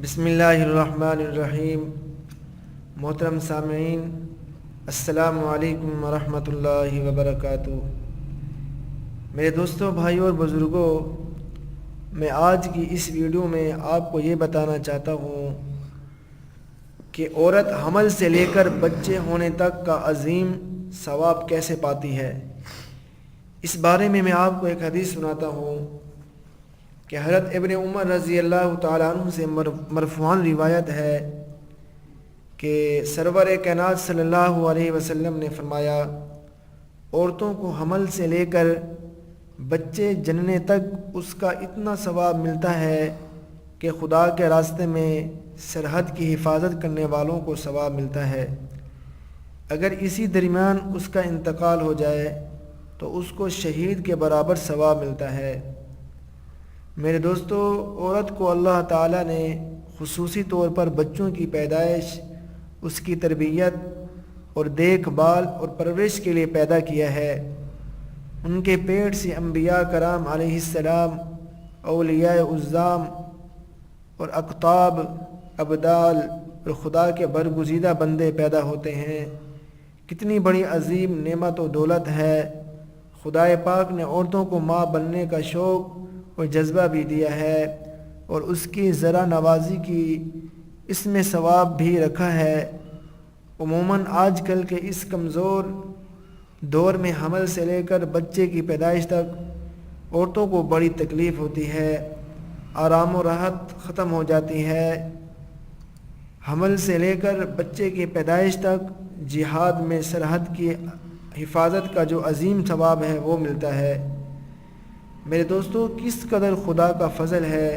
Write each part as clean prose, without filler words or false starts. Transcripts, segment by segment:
بسم اللہ الرحمن الرحیم۔ محترم سامعین، السلام علیکم ورحمۃ اللہ وبرکاتہ۔ میرے دوستوں، بھائیوں اور بزرگوں، میں آج کی اس ویڈیو میں آپ کو یہ بتانا چاہتا ہوں کہ عورت حمل سے لے کر بچے ہونے تک کا عظیم ثواب کیسے پاتی ہے۔ اس بارے میں آپ کو ایک حدیث سناتا ہوں کہ حضرت ابن عمر رضی اللہ تعالیٰ عنہ سے مرفوعاً روایت ہے کہ سرور کائنات صلی اللہ علیہ وسلم نے فرمایا، عورتوں کو حمل سے لے کر بچے جننے تک اس کا اتنا ثواب ملتا ہے کہ خدا کے راستے میں سرحد کی حفاظت کرنے والوں کو ثواب ملتا ہے۔ اگر اسی درمیان اس کا انتقال ہو جائے تو اس کو شہید کے برابر ثواب ملتا ہے۔ میرے دوستو، عورت کو اللہ تعالیٰ نے خصوصی طور پر بچوں کی پیدائش، اس کی تربیت اور دیکھ بھال اور پرورش کے لیے پیدا کیا ہے۔ ان کے پیٹ سے انبیاء کرام علیہ السلام، اولیاء اعظام اور اقطاب، ابدال اور خدا کے برگزیدہ بندے پیدا ہوتے ہیں۔ کتنی بڑی عظیم نعمت و دولت ہے۔ خدائے پاک نے عورتوں کو ماں بننے کا شوق اور جذبہ بھی دیا ہے، اور اس کی ذرا نوازی کی اس میں ثواب بھی رکھا ہے۔ عموماً آج کل کے اس کمزور دور میں حمل سے لے کر بچے کی پیدائش تک عورتوں کو بڑی تکلیف ہوتی ہے، آرام و راحت ختم ہو جاتی ہے۔ حمل سے لے کر بچے کی پیدائش تک جہاد میں سرحد کی حفاظت کا جو عظیم ثواب ہے وہ ملتا ہے۔ میرے دوستو، کس قدر خدا کا فضل ہے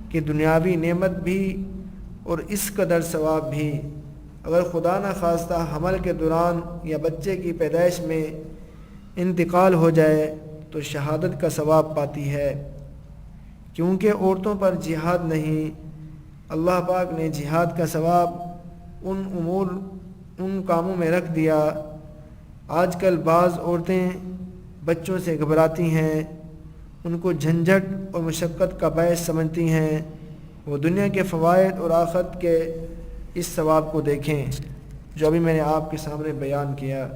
کہ دنیاوی نعمت بھی اور اس قدر ثواب بھی۔ اگر خدا نہ خواستہ حمل کے دوران یا بچے کی پیدائش میں انتقال ہو جائے تو شہادت کا ثواب پاتی ہے، کیونکہ عورتوں پر جہاد نہیں۔ اللہ پاک نے جہاد کا ثواب ان کاموں میں رکھ دیا۔ آج کل بعض عورتیں بچوں سے گھبراتی ہیں، ان کو جھنجھٹ اور مشقت کا باعث سمجھتی ہیں۔ وہ دنیا کے فوائد اور آخرت کے اس ثواب کو دیکھیں جو ابھی میں نے آپ کے سامنے بیان کیا۔